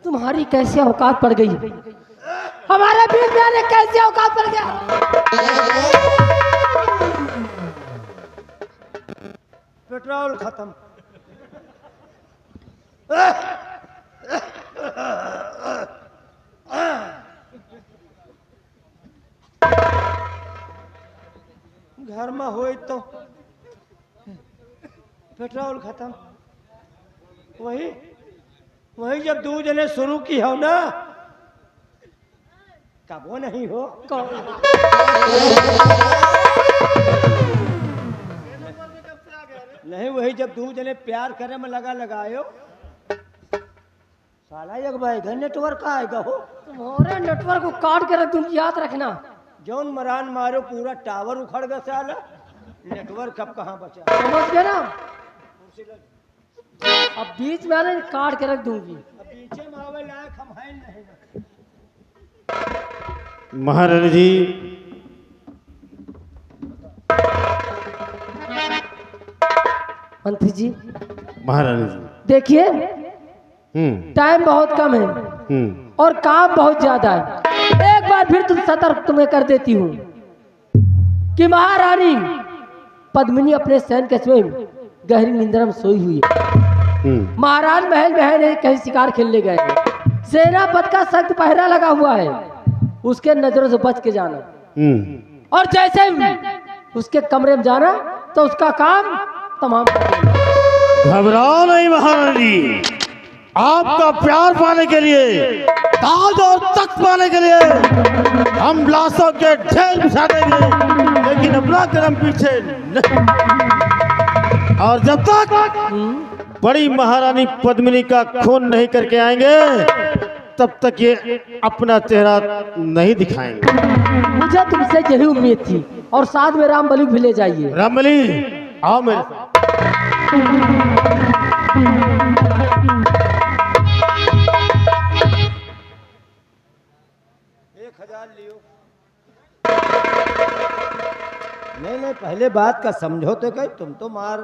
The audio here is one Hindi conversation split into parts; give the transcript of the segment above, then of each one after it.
तुम्हारी कैसी औकात पड़ गई? हमारे बीच में आने कैसी औकात पड़ गया? पेट्रोल खत्म। घर में हो तो पेट्रोल खत्म। वही वही जब 2 जने शुरू की हो ना, कबो नहीं हो। नहीं, वही जब 2 जने प्यार करे में लगायो। साला एक भाई घर नेटवर्क का आएगा हो। तुम्हारे नेटवर्क को काट के रख दूंगी, याद रखना। जौन मरान मारो पूरा टावर उखड़ गया साला, नेटवर्क अब कहाँ बचा? समझ गए ना? अब बीच में आने काट के रख दूंगी। अब पीछे में आवे लायक हम हैं नहीं। महारानी जी, मंत्री जी महारानी जी, देखिए हम्म टाइम बहुत कम है और काम बहुत ज्यादा है। एक बार फिर तुम सतर्क तुम्हें कर देती हूँ कि महारानी पद्मिनी अपने सैन कस्बे में गहरी निंद्रा में सोई हुई है। महाराज महल में है नहीं, कहीं शिकार खेलने गए हैं। सेनापति का सख्त पहरा लगा हुआ है, उसके नजरों से बच के जाना। और जैसे ही उसके कमरे में जाना तो उसका काम तमाम कर देना। घबराओ नहीं महारानी जी, आपका प्यार पाने के लिए, ताज और तख्त पाने के लिए हम लाशों के ढेर बिछा देंगे, लेकिन अपना कदम पीछे नहीं। और जब तक बड़ी महारानी पद्मिनी का खून नहीं करके आएंगे, तब तक ये अपना चेहरा नहीं दिखाएंगे। मुझे तुमसे यही उम्मीद थी, और साथ में रामबली भी ले जाइए। रामबली आओ मेरे साथ। 1000 लियो। नहीं, पहले बात का समझो तो कहीं तुम तो मार।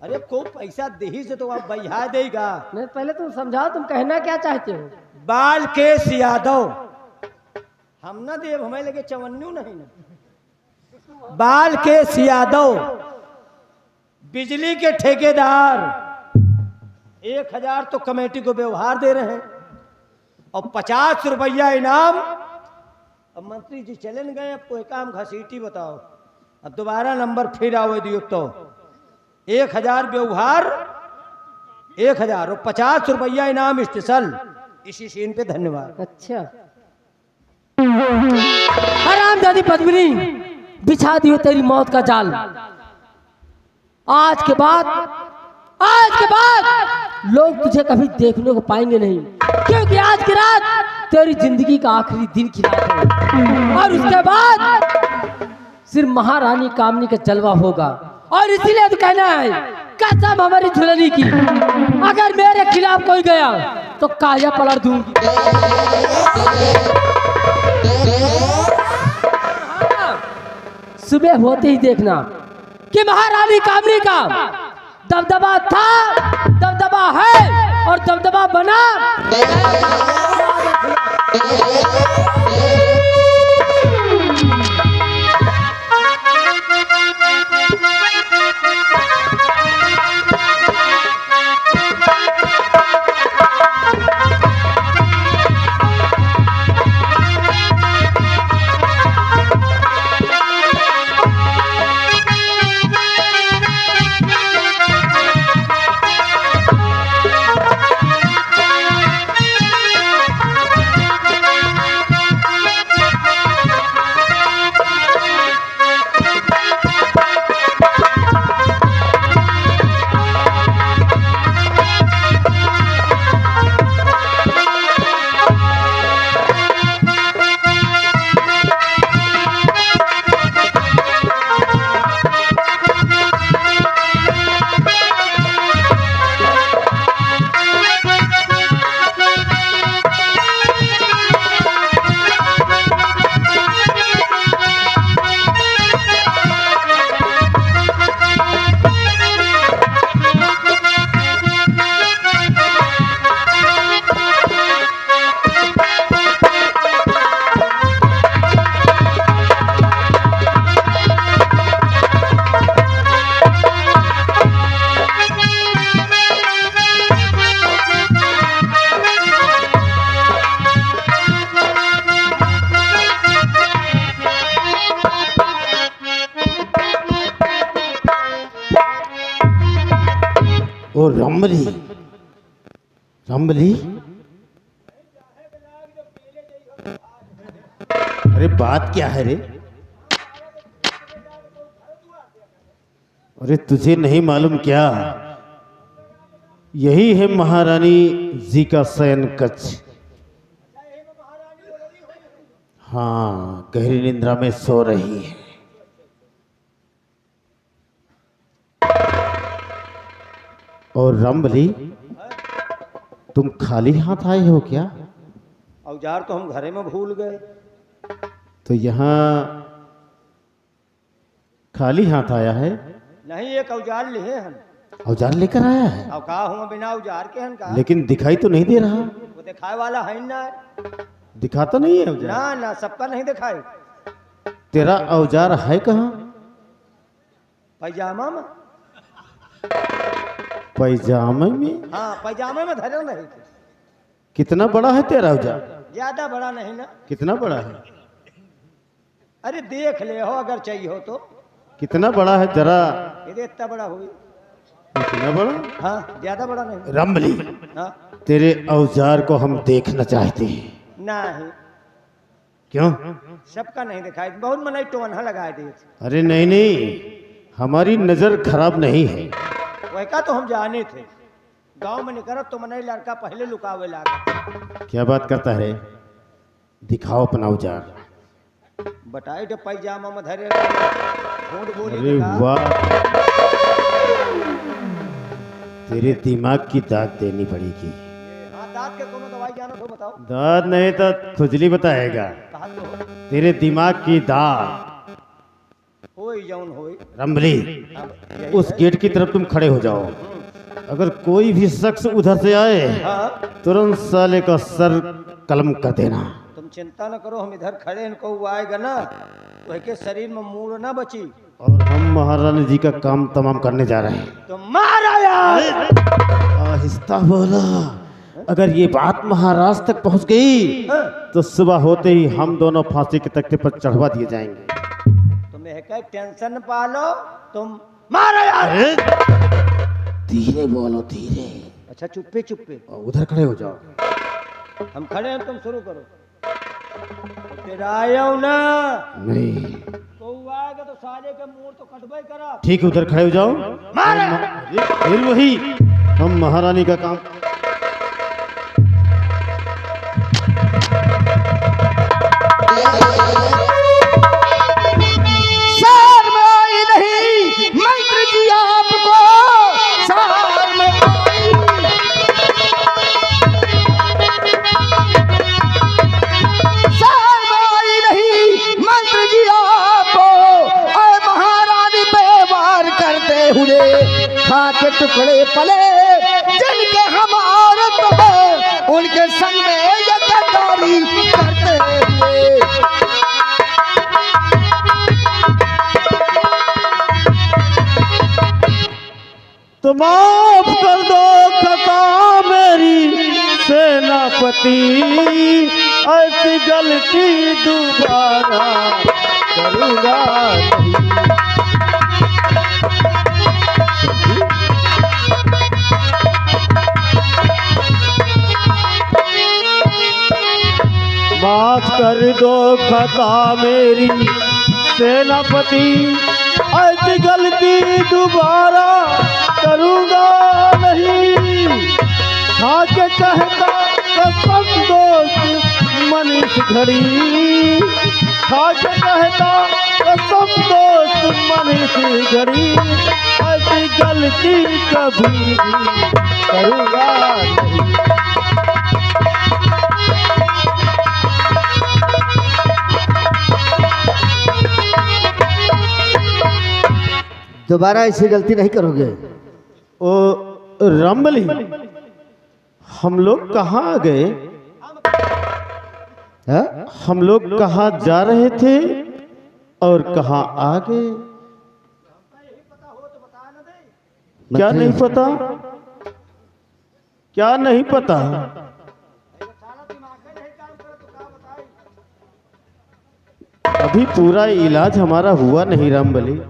अरे को पैसा दे से तो आप बहिया देगा। नहीं, पहले तुम समझाओ, तुम कहना क्या चाहते हो? बाल केस यादव हम ना देव, हमें लगे चवन्नू नहीं ना। बाल केस यादव बिजली के ठेकेदार 1000 तो कमेटी को व्यवहार दे रहे हैं और 50 रुपया इनाम। अब मंत्री जी चले गए, अब कोई काम घसीटी बताओ। अब दोबारा नंबर फिर आओ दियो तो 1000 व्यवहार 1000 और 50 रुपया इनाम स्पेशल। इसी सीन पे धन्यवाद। अच्छा, हरामजादी पद्मिनी, बिछा दियो तेरी मौत का जाल। आज के बाद लोग तुझे कभी देखने को पाएंगे नहीं, क्योंकि आज की रात तेरी जिंदगी का आखिरी दिन की रात है। और उसके बाद सिर्फ महारानी कामनी का जलवा होगा। और इसीलिए तो कहना है, कसम हमारी झुलनी की, अगर मेरे खिलाफ कोई गया तो काया पलट दूंगी। सुबह होते ही देखना कि महारानी कामनी का दबदबा था, दबदबा है और दबदबा बना। ओ रमली, रमली, अरे बात क्या है रे? अरे तुझे नहीं मालूम क्या? यही है महारानी जी का शयन कक्ष। हाँ, गहरी निद्रा में सो रही है। और रमली, तुम खाली हाथ आए हो क्या? औजार तो हम घरे में भूल गए। तो यहाँ खाली हाथ आया है? नहीं, एक औजार लिए हन। औजार लेकर आया है? अब का हुआ बिना औजार के हन का? लेकिन दिखाई तो नहीं दे रहा। वो दिखाए वाला है ना। दिखाता नहीं है औजार? ना ना, सबका नहीं दिखाए। तेरा औजार है कहाँ? पैजामा में। पैजामे में? हाँ, पैजामे में धरे नहीं थे। कितना बड़ा है तेरा औजार? ज्यादा बड़ा नहीं ना। कितना बड़ा है? अरे देख ले हो, अगर चाहिए हो तो। कितना बड़ा है जरा? ये इतना बड़ा हुई। कितना बड़ा? हाँ, ज्यादा बड़ा नहीं। रमली, हाँ, तेरे औजार को हम देखना चाहते हैं। नहीं, क्यों? सबका नहीं दिखाई। बहुत मनाई टोनहा लगा दी। अरे नहीं नहीं, हमारी नजर खराब नहीं है। वह का तो हम जाने थे। गांव में निकल तो मनाई लड़का पहले लुकावे लागा। क्या बात करता है? दिखाओ अपना औजार। बताए तो पैजामा में धरे झूठ बोली। अरे वाह, तेरे दिमाग की दाद देनी पड़ेगी। हाँ, दांत के कोनो दवाई जानो तो बताओ। दाद नहीं तो खुजली बताएगा। कहा तो हो। तेरे दिमाग की दाद। होई जौन होई। रमली, अब यही उस है। गेट की तरफ तुम खड़े हो जाओ। अगर कोई भी शख्स उधर से आए, हाँ, तुरंत साले का सर कलम कर देना। तुम चिंता न करो, हम इधर खड़े इनको वो आएगा ना, वह के शरीर में मूड़ ना बची। और हम महारानी जी का काम तमाम करने जा रहे हैं। तो मारा यार। आहिस्ता बोला। अगर ये बात महाराज तक पहुंच गई हाँ, तो सुबह होते ही हम दोनों फांसी के तख्ते पर चढ़वा दिए जाएंगे। तुम्हें क्या टेंशन पालो, तुम मारा यार। धीरे बोलो, धीरे। अच्छा, चुप्पे चुप्पे उधर खड़े हो जाओ। हम खड़े हैं, तुम शुरू करो। तेरा आया हूं ना, नहीं, तो वो आएगा तो साले के मूड तो कटवाई करा। ठीक है, उधर खड़े हो जाओ। मारे। फिर वही हम महारानी का काम। शहर में आई नहीं मंत्री जी आपको, शहर में आई। शहर में आई नहीं मंत्री जी आपको, और महारानी पे वार करते हुए खा के टुकड़े पले जिनके हम औरत हैं, उनके संग में ये गद्दारी करते हुए। तो माफ कर दो खता मेरी सेनापति, ऐसी गलती दोबारा करूँगा नहीं। माफ कर दो खता मेरी सेनापति, ऐसी गलती दोबारा करूँगा नहीं। खा के कहता कसम दोस्त मन इस घड़ी, खा के कहता कसम दोस्त मन इस घड़ी, ऐसी गलती कभी भी करूँगा नहीं। दोबारा ऐसी गलती नहीं करोगे। ओ रमली, हम लोग कहाँ आ गए? हम लोग कहाँ जा रहे थे और कहाँ आ गए? क्या नहीं पता? क्या नहीं पता? अभी पूरा इलाज हमारा हुआ नहीं रमली।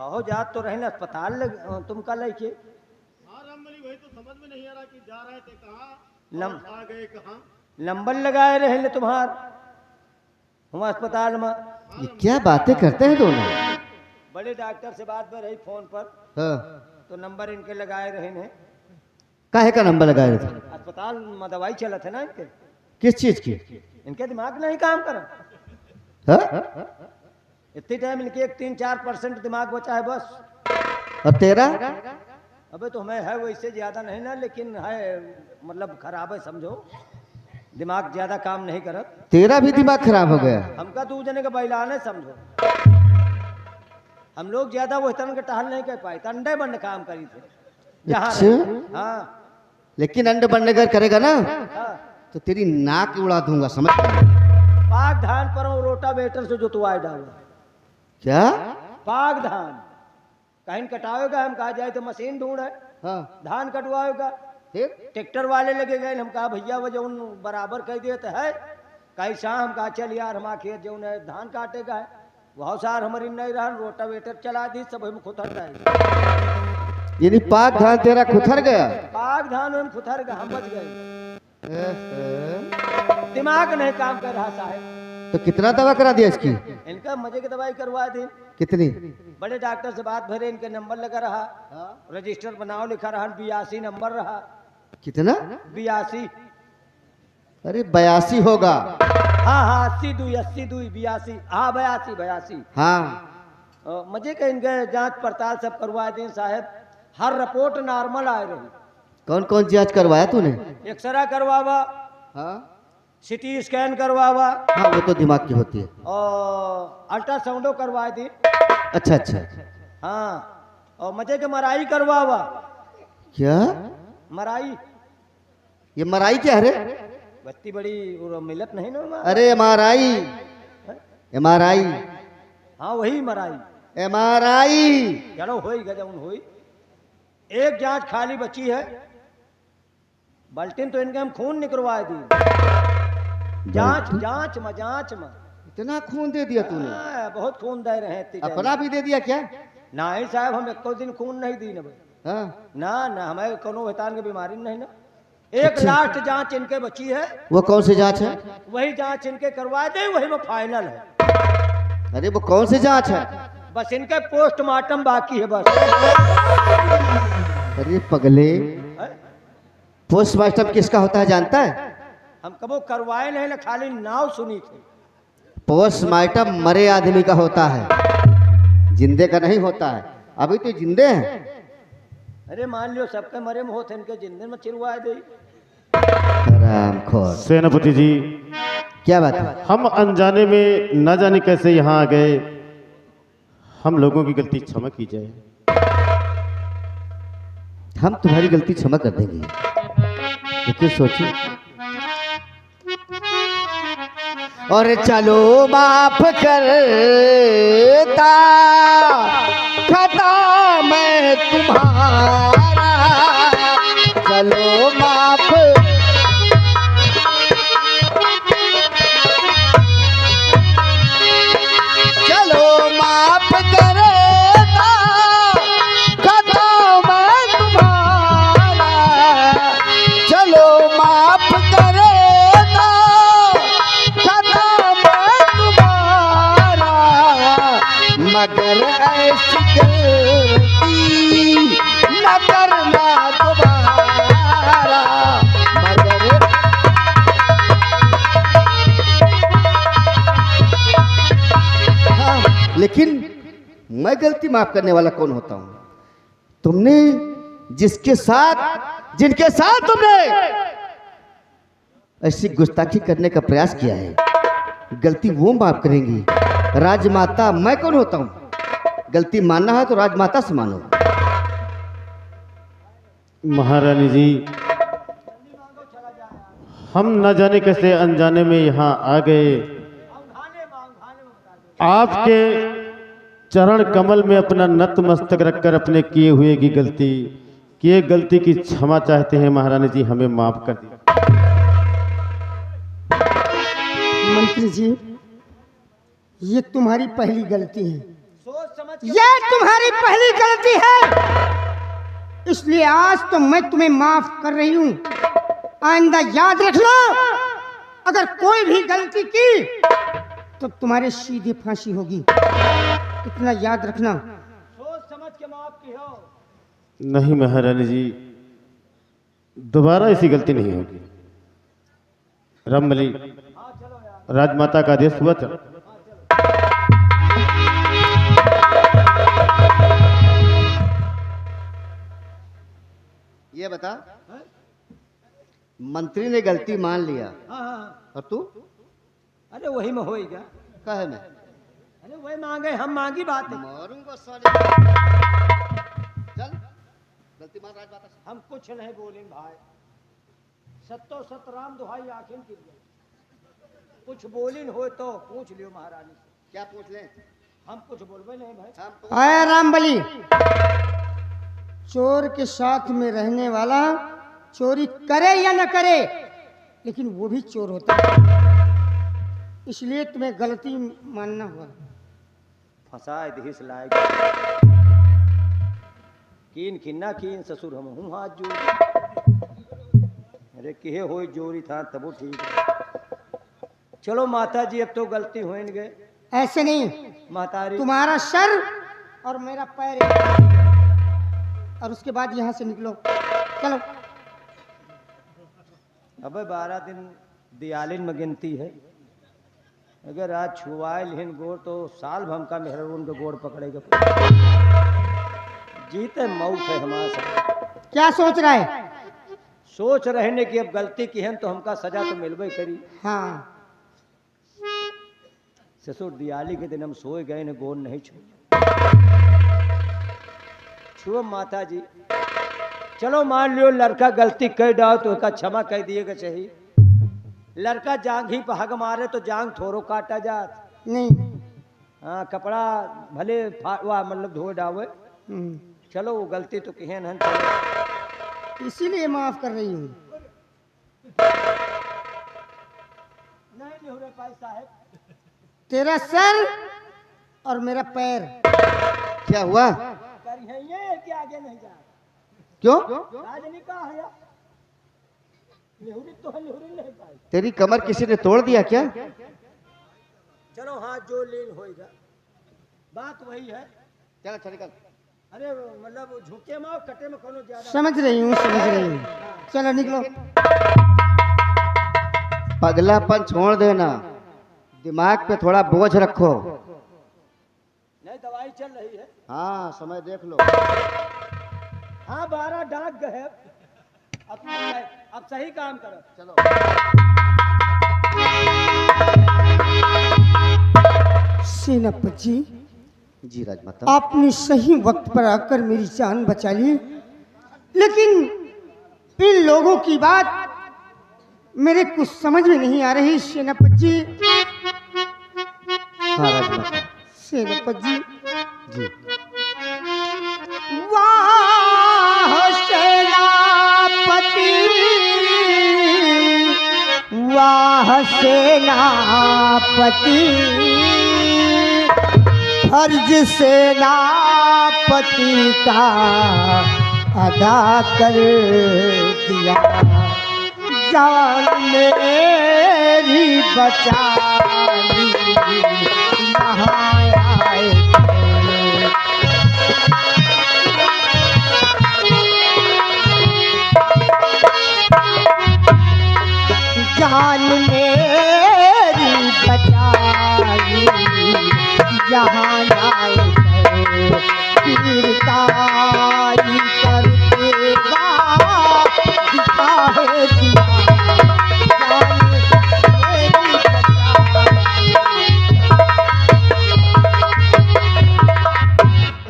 कहो जात तो रहे ना अस्पताल तुम कल लेके वही तो समझ में नहीं आ रहा कि जा रहे थे कहाँ नम- और आ गए कहाँ। नंबर लगाए रहे ले तुम्हार हम अस्पताल में। ये क्या बातें करते हैं दोनों। बड़े डॉक्टर से बात में रही फोन पर, हाँ। तो नंबर इनके लगाए रहे ने। काहे का नंबर लगाए थे? अस्पताल में दवाई चला था ना इनके, किस चीज की? इनके दिमाग नहीं काम करा। हाँ? इतनी टाइम इनके 3-4% दिमाग बचा है बस। और तेरा? अबे तो हमें है वैसे ज्यादा नहीं ना, लेकिन है मतलब खराब है समझो, दिमाग ज्यादा काम नहीं करत। तेरा भी दिमाग खराब हो गया। हमका दू जने का बैलान है समझो। हम लोग ज्यादा वो तरह के टहल नहीं कर पाए, अंडे बंड काम करी थे जहाँ अच्छा? रहे। हाँ लेकिन अंडे बनने का करेगा ना हाँ। तो तेरी नाक उड़ा दूंगा, समझ? पाक धान पर रोटावेटर से जोतवाए डालो। क्या? पाक धान कहीं कटाओगा, हम कहा जाए तो मशीन ढूंढ है। हाँ। धान कटवाओगा, फिर? ट्रैक्टर वाले लगे गए। हम कहा भैया वो जो बराबर कह दिए तो है कहीं शाम कहा चल यार हमारा खेत जो है धान काटेगा है, बहुत सार हमारी नहीं रहा, रोटावेटर चला दी, सब हम खुथर रहे। यानी पाक धान तेरा खुथर गया। पाक धान हम खुथर गए, हम बच गए। दिमाग नहीं काम कर रहा साहब। तो कितना दवा करा दिया इसकी? इनका मजे की दवाई करवा दी। कितनी? बड़े डॉक्टर से बात भरे, इनके नंबर लगा रहा, रजिस्टर बनाओ लिखा रहा, 82 नंबर रहा। कितना? 82। अरे 82 होगा। हाँ 82 82 हाँ 82। हाँ। मजे के इनके जांच पड़ताल सब करवा दें साहब। हर रिपोर्ट नॉर्मल आ रही। कौन कौन जांच करवाया तूने? एक्सरा करवावा, हाँ। सिटी स्कैन करवावा, हाँ वो तो दिमाग की होती है। और अल्ट्रासाउंडो करवा दी। अच्छा अच्छा। हाँ और मजे के मराई करवावा। क्या? मराई ये मराई क्या है रे? बत्ती बड़ी मिलत नहीं ना वहाँ? अरे MRI। MRI। हाँ वही मराई। MRI। चलो होई गजब होई। एक जांच खाली बची है, बल्टिन तो इनके हम खून निकलवा दी। जांच में इतना खून दे दिया तूने? हाँ, बहुत खून दे रहे हैं। अपना भी दे दिया क्या? नहीं साहब, हम एको दिन खून नहीं दी ना भाई। हाँ। ना हमें कोनो वेतान की बीमारी नहीं ना। एक लास्ट जांच इनके बची है। वो कौन सी जांच है? वही जांच इनके करवा दे, वही में फाइनल है। अरे वो कौन सी जांच है? बस इनके पोस्टमार्टम बाकी है बस। अरे पगले, है? पोस्टमार्टम किसका होता है जानता है? हम कबो करवाए नहीं ना, खाली नाव सुनी थी। पोस्टमार्टम मरे आदमी का होता है, जिंदे का नहीं होता है। अभी तो जिंदे हैं। अरे मान लियो सबके मरे में होते, इनके जिंदे में चिरवा दे। हरामखोर। सेनापति जी, क्या बात है? हम अनजाने में न जाने कैसे यहाँ आ गए, हम लोगों की गलती क्षमा की जाए। हम तुम्हारी गलती क्षमा कर देंगे, लेकिन सोचो। और चलो माफ करता खता मैं तुम्हारा, चलो माफ। चलो माफ करता खता मैं तुम्हारा, चलो माफ करता खता मैं तुम्हारा, मगर ऐसी गलती न करना दोबारा, मगर। हाँ, लेकिन मैं गलती माफ करने वाला कौन होता हूं? तुमने जिनके साथ तुमने ऐसी गुस्ताखी करने का प्रयास किया है, गलती वो माफ करेंगी। राजमाता मैं कौन होता हूं? गलती मानना है तो राजमाता से मानो। महारानी जी, हम न जाने कैसे अनजाने में यहाँ आ गए। आपके चरण कमल में अपना नतमस्तक रखकर अपने किए गलती की क्षमा चाहते हैं। महारानी जी, हमें माफ कर दीजिए। मंत्री जी, ये तुम्हारी पहली गलती है। सोच समझ ये तुम्हारी पहली गलती है, इसलिए आज तो मैं तुम्हें माफ कर रही हूँ। आइंदा याद रख लो, अगर कोई भी गलती की तो तुम्हारे सीधे फांसी होगी, इतना याद रखना। सोच समझ के माफ की हो। नहीं महारानी जी, दोबारा ऐसी गलती नहीं होगी। रामबली, राजमाता का आदेश हुआ। चलो ये बता, मंत्री ने गलती मान लिया हाँ हाँ, और तू अरे वही में होएगा। कहे में अरे वही मांगे, हम मांगी बात है। मारूंगा साले। चल गलती मान राजमाता से। हम कुछ नहीं बोले भाई, सत्तो सत राम दुहाई आखिर के लिए कुछ बोलिन हो तो पूछ लियो महारानी से। क्या पूछ ले? हम कुछ बोलबे नहीं भाई। हम तो आया रामबली, चोर के साथ में रहने वाला चोरी करे या न करे, लेकिन वो भी चोर होता है, इसलिए तुम्हें गलती मानना हुआ। फंसाए दिस लायक कीन खिन्ना कीन ससुर हम हूँ हाथ जोड़। अरे किहे हो जोरी था तबो ठीक है। चलो माता जी, अब तो गलती होने गए। ऐसे नहीं, महतारी तुम्हारा सर और मेरा पैर एक, और उसके बाद यहाँ से निकलो। चलो। अबे 12 दिन दियालिन में गिनती है, अगर आज छुआए लिहिन गोड़ तो साल भम का मेहरून के गोड़ पकड़ेगा। जीते मौत है हमारे साथ। क्या सोच रहा है? सोच रहने की अब गलती की है तो हमका सजा तो मिलबे करी। हाँ, ससुर दियाली के दिन हम सोए गए न गोड़ नहीं छुओ माता जी। चलो मान लियो लड़का गलती कर डालो तो उसका क्षमा कर दिएगा चाहिए। लड़का जांग ही पर हग मारे तो जांग थोरो काटा जात नहीं। हाँ, कपड़ा भले फाड़वा मतलब धोए डावे। चलो वो गलती तो किहन हन, चलो इसीलिए माफ कर रही हूँ। नहीं हो रहा भाई साहब। तेरा सर और मेरा पैर। क्या हुआ? करी है ये कि आगे नहीं जा। क्यों? राजनी का है या? नेहुरी तो है, नेहुरी नहीं पाई। तेरी कमर किसी ने तोड़ दिया क्या? चलो हाथ जो लीन होएगा, बात वही है। चल चल निकल। अरे मतलब झुके में और कटे में कोनो ज्यादा। समझ रही हूँ, समझ रही हूँ। चलो निकलो। पगलापन छोड़ देना, दिमाग पे थोड़ा बोझ रखो। नहीं दवाई चल रही है। हाँ, समय देख लो। हाँ 12 डाक गए। अब सही काम करो। चलो। सेनापति जी, जी राजमाता। आपने सही वक्त पर आकर मेरी जान बचा ली, लेकिन इन लोगों की बात मेरे कुछ समझ में नहीं आ रही। सेनापति जी, हाँ राजमाता सेनापति जी, जी। वाह सेनापति, वाह सेनापति, फर्ज सेनापति का अदा कर दिया, जान मेरी बचा ली, यहाँ आए जान मेरी बचा ली, यहाँ आए वीरताई करते दिखा है दिया, जान मेरी बचा ली।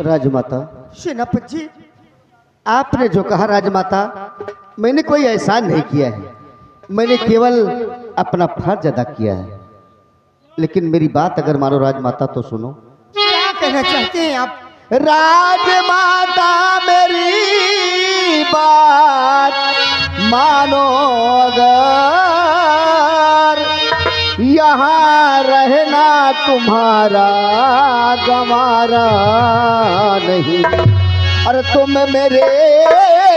राजमाता, सेनापति जी, आपने जो कहा राजमाता, मैंने कोई एहसान नहीं किया है, मैंने केवल अपना फर्ज अदा किया है। लेकिन मेरी बात अगर मानो राजमाता तो सुनो। क्या कहना चाहते हैं आप? राजमाता मेरी बात मानो अगर, या यहाँ रहना तुम्हारा गंवारा नहीं, और तुम मेरे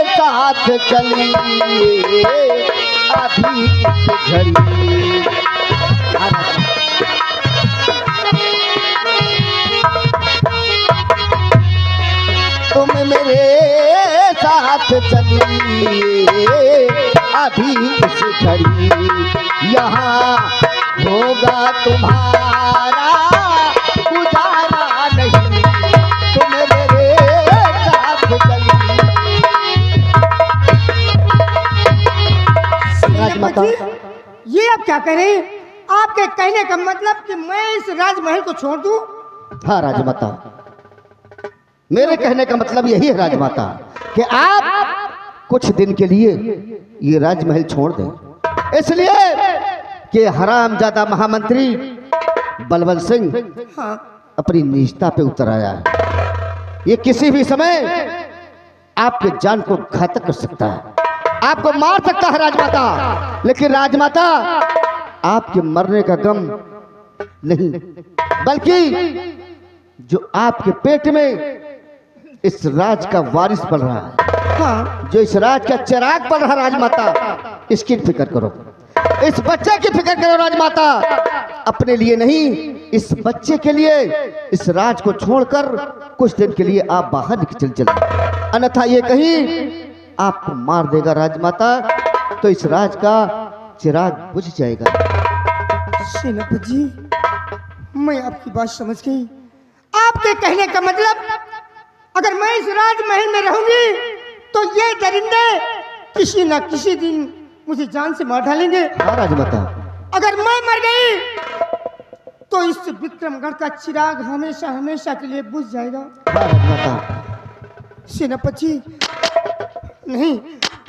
साथ चलिए अभी इस घड़ी। तुम मेरे साथ चलिए अभी इस घड़ी, यहाँ होगा तुम्हारा गुजारा नहीं, तुम मेरे साथ चलिए। राजमाता, ये आप क्या कह रहे हैं? आपके कहने का मतलब कि मैं इस राजमहल को छोड़ दूं? हाँ राजमाता, मेरे कहने का मतलब यही है राजमाता कि आप कुछ दिन के लिए ये राजमहल छोड़ दें, इसलिए कि हरामजादा महामंत्री बलवंत सिंह हाँ। अपनी निजता पे उतर आया है। ये किसी भी समय आपके जान को घातक कर सकता है, आपको मार सकता है राजमाता। लेकिन राजमाता, आपके मरने का गम नहीं, बल्कि जो आपके पेट में इस राज का वारिस बन रहा है, हाँ। जो इस राज का चिराग बन रहा है राजमाता, इसकी फिक्र करो, इस बच्चे की फिक्र करो राजमाता। अपने लिए नहीं, इस बच्चे के लिए इस राज को छोड़कर कुछ दिन के लिए आप बाहर निकल चले, अन्यथा ये कहीं आपको मार देगा राजमाता, तो इस राज का चिराग बुझ जाएगा। सेनापति जी, मैं आपकी बात समझ गई। आपके कहने का मतलब, अगर मैं इस राजमहल में रहूंगी तो ये दरिंदे किसी न किसी दिन मुझे जान से मार डालेंगे। हाँ राजमाता, अगर मैं मर गई तो इस विक्रमगढ़ का चिराग हमेशा हमेशा के लिए बुझ जाएगा। हाँ राजमाता। सेनापति जी, नहीं,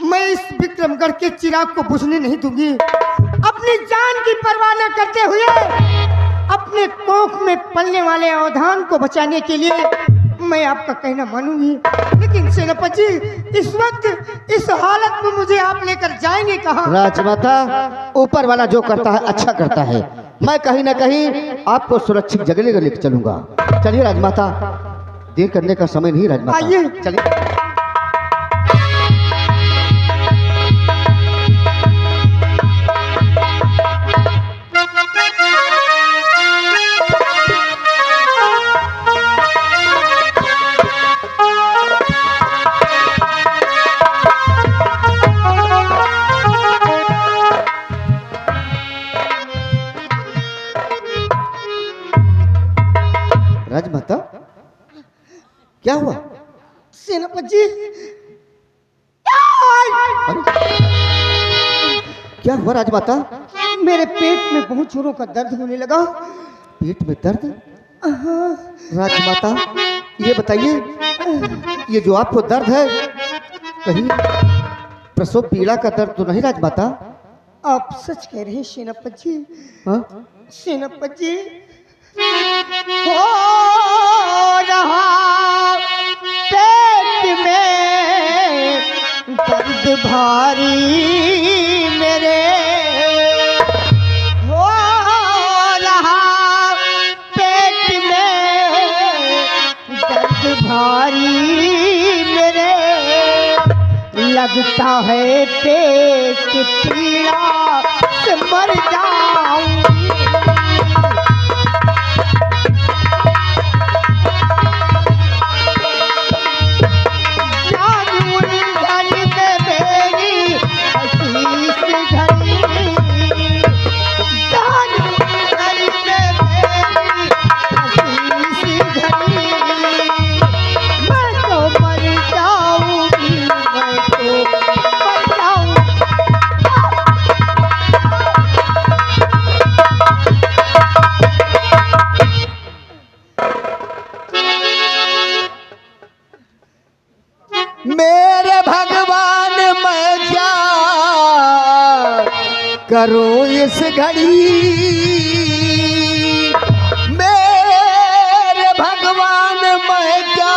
मैं इस विक्रमगढ़ के चिराग को बुझने नहीं दूंगी। अपनी जान की परवाह न करते हुए अपने कोख में पलने वाले अवधान को बचाने के लिए मैं आपका कहना मानूंगी। लेकिन सेनापति जी, इस वक्त इस हालत में मुझे आप लेकर जाएंगे कहाँ? राजमाता, ऊपर वाला जो करता है अच्छा करता है, मैं कहीं ना कहीं आपको सुरक्षित जगह लेकर चलूंगा। चलिए राजमाता, देर करने का समय नहीं राजमाता, आइए। चलिए। राजमाता, क्या हुआ? सेनापति जी, अरे, क्या हुआ राजमाता? मेरे पेट में बहुत जोरों का दर्द होने लगा। पेट में दर्द? राजमाता, ये बताइए, ये जो आपको दर्द है, कहीं प्रसव पीड़ा का दर्द तो नहीं राजमाता? आप सच कह रहे हैं सेनापति जी। हाँ? सेनापति जी, हो रहा पेट में दर्द भारी मेरे, हो रहा पेट में दर्द भारी मेरे, लगता है पेट पीड़ा से मर जाऊंगी। मेरे भगवान, मैं क्या करूं इस घड़ी, मेरे भगवान, मैं क्या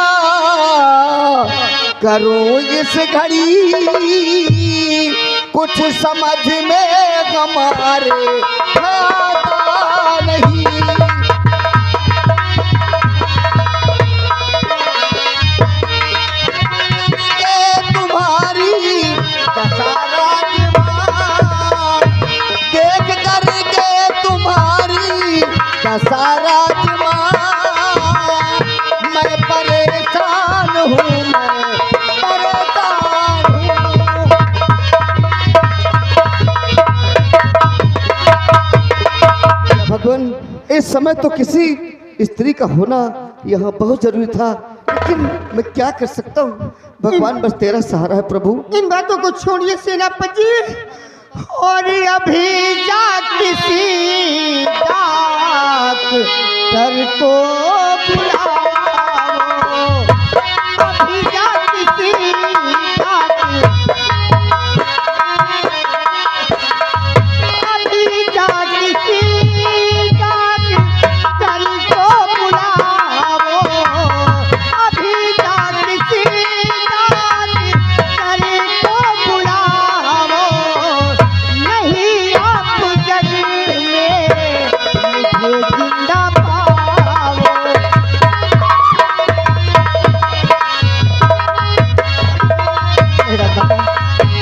करूं इस घड़ी, कुछ समझ में हमारे आता नहीं। तुम्हारी दशहरा जवान देख करके तुम्हारी दशहरा जवान मैं परेशान हूँ, मैं परेशान हूँ। भगवान, इस समय तो किसी स्त्री का होना यहाँ बहुत जरूरी था, लेकिन मैं क्या कर सकता हूँ। भगवान बस तेरा सहारा है प्रभु। इन बातों को छोड़िए सेनापति जी, और अभी जा किसी डॉक्टर को बुलाओ, अभी जा किसी डॉक्टर, अभी जा किसी डॉक्टर को बुलाओ, अभी जा किसी डॉक्टर को बुलाओ, नहीं आप जग में मुझे जिंदा पाओ।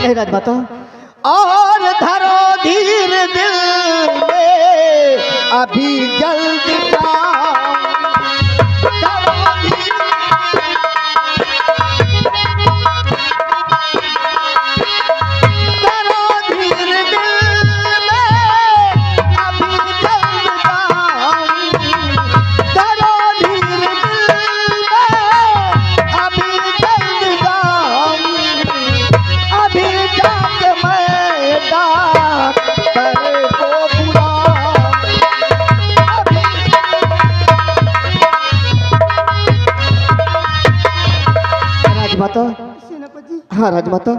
नहीं राजमाता, और धरो धीर दिल में अभी जल्दी जाओ, धरो धीर, धरो धीर दिल में अभी जल्दी जाओ, धरो धीर दिल में अभी जल्दी जाओ, अभी जाके मैं डॉक्टर को बुलाऊं, अभी। राजमाता, सेनापति, हाँ राजमाता,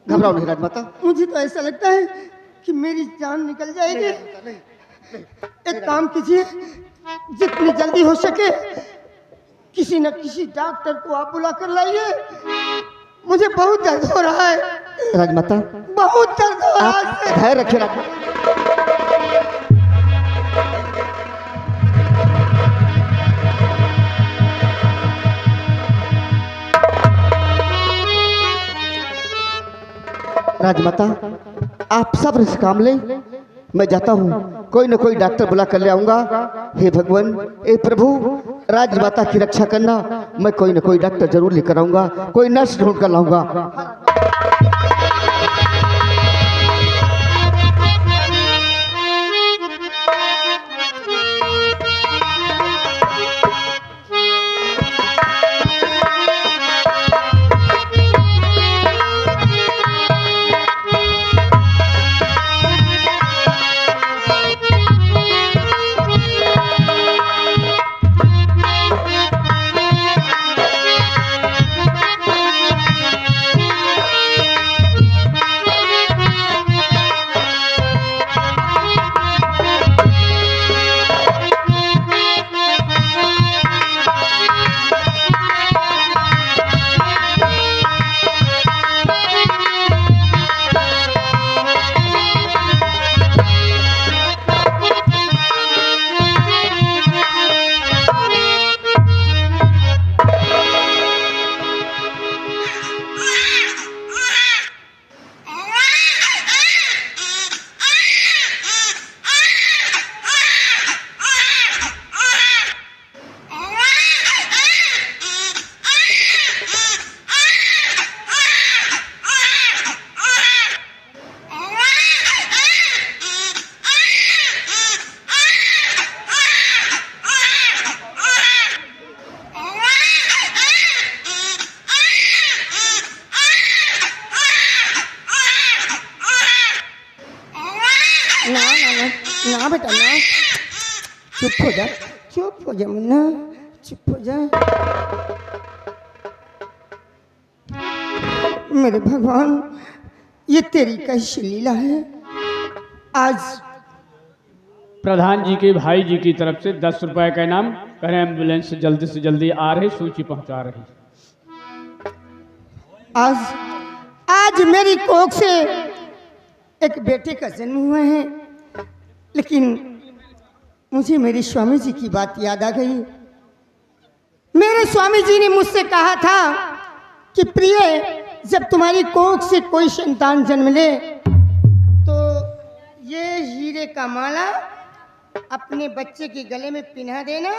घबराओ नहीं राजमाता। मुझे तो ऐसा लगता है कि मेरी जान निकल जाएगी। एक काम कीजिए, जितनी जल्दी हो सके किसी न किसी डॉक्टर को आप बुला कर लाइए। मुझे बहुत दर्द हो रहा है, राजमाता बहुत दर्द हो रहा आप है। धैर्य रखिए राजमाता। राजमाता आप सब्र से काम लें, मैं जाता हूँ, कोई न कोई डॉक्टर बुला कर ले आऊंगा। हे भगवान, हे प्रभु, राजमाता की रक्षा करना, मैं कोई न कोई डॉक्टर जरूर लेकर आऊंगा, कोई नर्स ढूंढ कर लाऊंगा। ना बेटा ना, चुप हो जा, चुप हो जा मुन्ना, चुप हो जा। मेरे भगवान, ये तेरी कैसी लीला है। आज प्रधान जी के भाई जी की तरफ से 10 रुपए का इनाम, करें एम्बुलेंस से जल्दी आ रही, सूची पहुंचा रही। आज मेरी कोख से एक बेटे का जन्म हुआ है, लेकिन मुझे मेरे स्वामी जी की बात याद आ गई। मेरे स्वामी जी ने मुझसे कहा था कि प्रिय, जब तुम्हारी कोख से कोई संतान जन्म ले तो ये हीरे का माला अपने बच्चे के गले में पिन्हा देना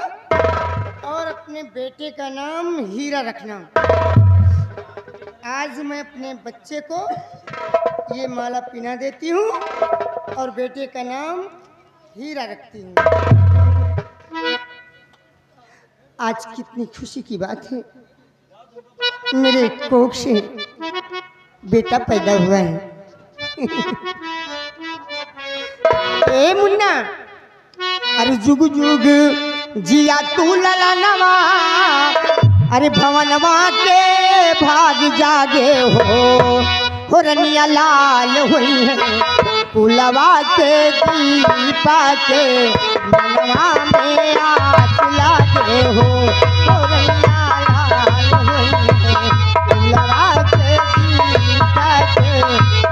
और अपने बेटे का नाम हीरा रखना। आज मैं अपने बच्चे को ये माला पिन्हा देती हूँ और बेटे का नाम हीरा रखती हूँ। आज कितनी खुशी की बात है, मेरे कोख से बेटा पैदा हुआ है। ए मुन्ना, अरे जुग जुग जिया तू लला नवा, अरे भवनवा के भाग जागे हो रनिया लाल हुई है, पुलवा के दीपा के मनवा में आस लागे हो रनिया लाल हुई है, पुलवा के दीपा के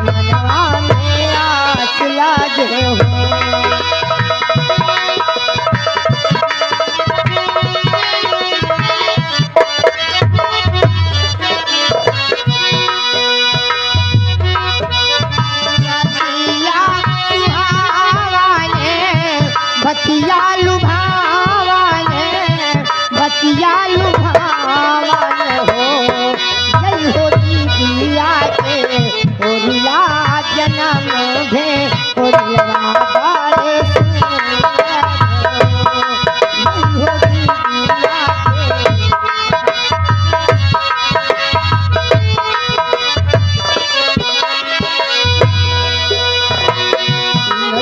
मनवा में आस लागे हो। भतिया लुभावाने हो, जय हो दीदिया के ओरिया जन्म भे ओरिया बारे सुंदर हो, जय हो दीदिया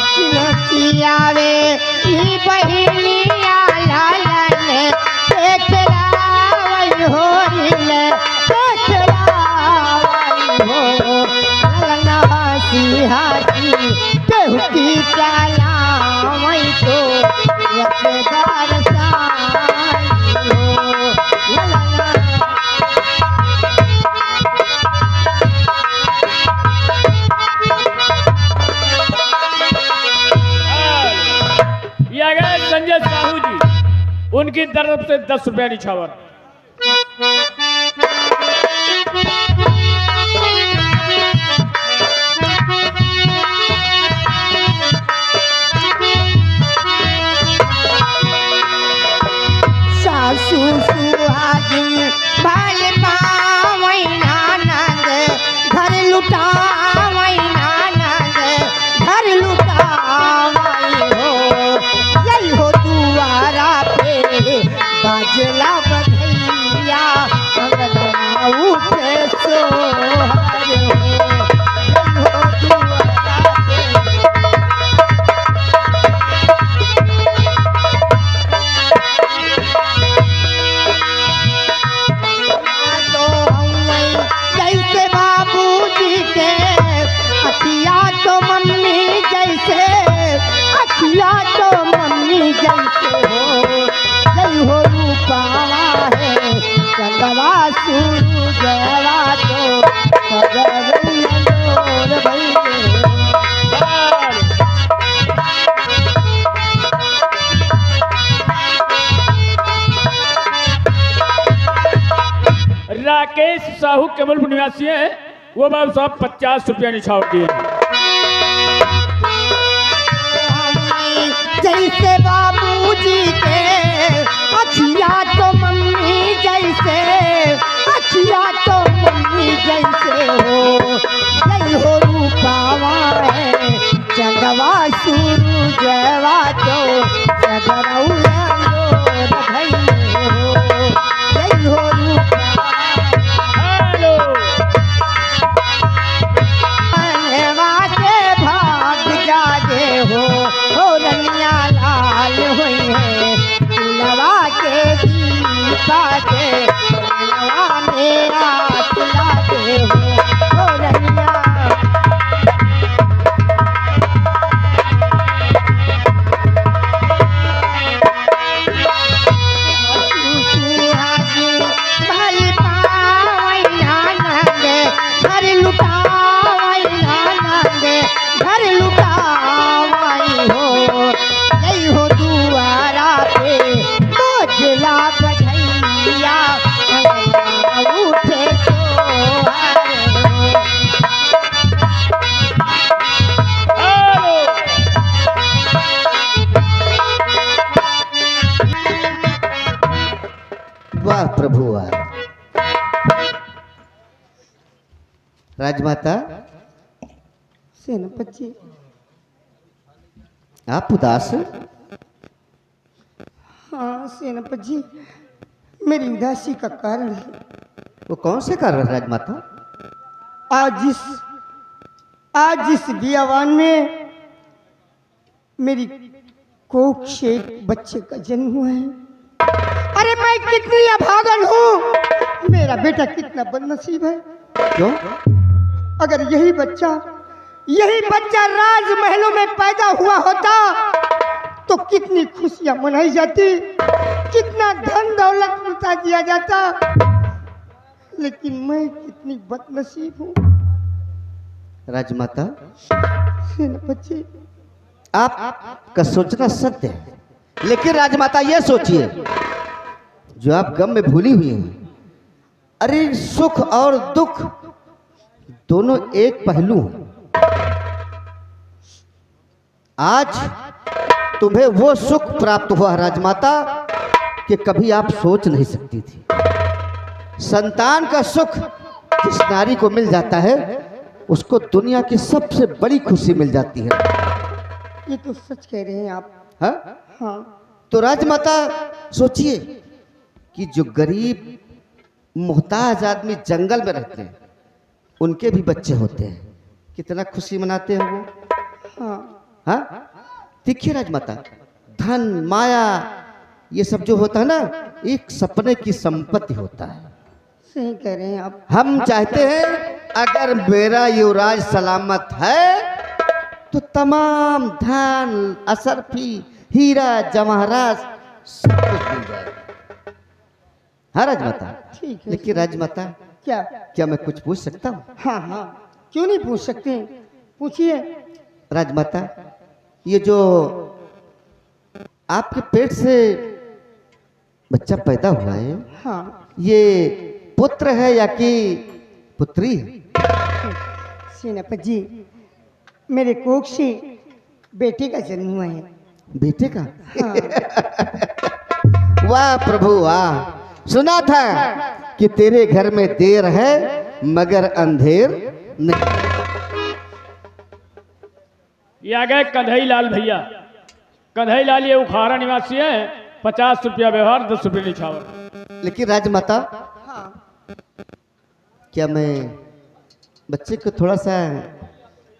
के नची आवे बहिनिया लालन देखरावई हो रीले देखरावई हो, ललना हसी हसी केहू की चलावई तो रखेदार साई हो, ललना संजय साहू जी, उनकी तरफ से 10 रुपया निछावर। सासू सुहागिन बाल पावई नानंद, घर लुटावई नानंद, घर लुटावई हो, जय हो दुआरा पे बाजला बधैया, अंगना उठे सोहर हो, जय हो दुआरा तो हम जैसे बाबूजी के अखिया तो मम्मी जैसे, अखिया तो मम्मी जैसे हो, जय हो रूपावा है चंदवा सूरजवा तो सजर भैया। राकेश साहू केवलपुर निवासी है, वो बाबू साहब 50 रुपया निछावर दिए। जैसे बाबूजी के अखिया तो मम्मी जैसे, अखिया तो मम्मी जैसे हो, जय हो रूपावा है चंदवा सूरजवा तो सगरौया लोर भैया हो, जय हो रूपावा के भाग जागे हो रनिया लाल हुई है, पुलवा के दीपा के राजमाता, सेनापति जी, आप उदास हैं? हाँ सेनापति जी, मेरी उदासी का कारण है वो कौन से कारण राजमाता? आज जिस बियावान में मेरी कोख से एक बच्चे का जन्म हुआ है। अरे मैं कितनी अभागन हूँ, मेरा बेटा कितना बदनसीब है। क्यों? अगर यही बच्चा राजमहलों में पैदा हुआ होता तो कितनी खुशियां मनाई जाती, कितना धन दौलत लुटा दिया जाता, लेकिन मैं कितनी बदनसीब हूँ। राजमाता, सेनापति, आपका सोचना सत्य है, लेकिन राजमाता यह सोचिए, जो आप गम में भूली हुई हैं, अरे सुख और दुख दोनों एक पहलू हैं। आज तुम्हें वो सुख प्राप्त हुआ राजमाता कि कभी आप सोच नहीं सकती थी। संतान का सुख जिस नारी को मिल जाता है, उसको दुनिया की सबसे बड़ी खुशी मिल जाती है। ये तो सच कह रहे हैं आप। हाँ? हाँ, तो राजमाता सोचिए कि जो गरीब मोहताज आदमी जंगल में रहते हैं, उनके भी बच्चे होते हैं, कितना खुशी मनाते हैं वो। हाँ, हाँ, देखिए राजमाता, धन माया ये सब जो होता है ना, एक सपने की संपत्ति होता है। सही कह रहे हैं आप। हम चाहते हैं अगर मेरा युवराज सलामत है तो तमाम धन असरफी हीरा जवाहरात सब कुछ मिल जाएगा। हाँ राजमाता, ठीक है। लेकिन राजमाता, क्या मैं कुछ पूछ सकता हूँ? हाँ हाँ, क्यों नहीं पूछ सकते, पूछिए। राजमाता, ये जो आपके पेट से बच्चा पैदा हुआ है, हाँ ये पुत्र है या कि पुत्री है? सेनापति जी, मेरे कोख से बेटे का जन्म हुआ है। बेटे का? हाँ। वाह प्रभु वाह, सुना था कि तेरे घर में देर है मगर अंधेर नहीं। ये आ गए कन्हई लाल भैया। कन्हई लाल ये उखाड़ा निवासी है। 50 रुपया व्यवहार, 10 रुपये निछावर। लेकिन राजमाता, हाँ क्या मैं बच्चे को थोड़ा सा?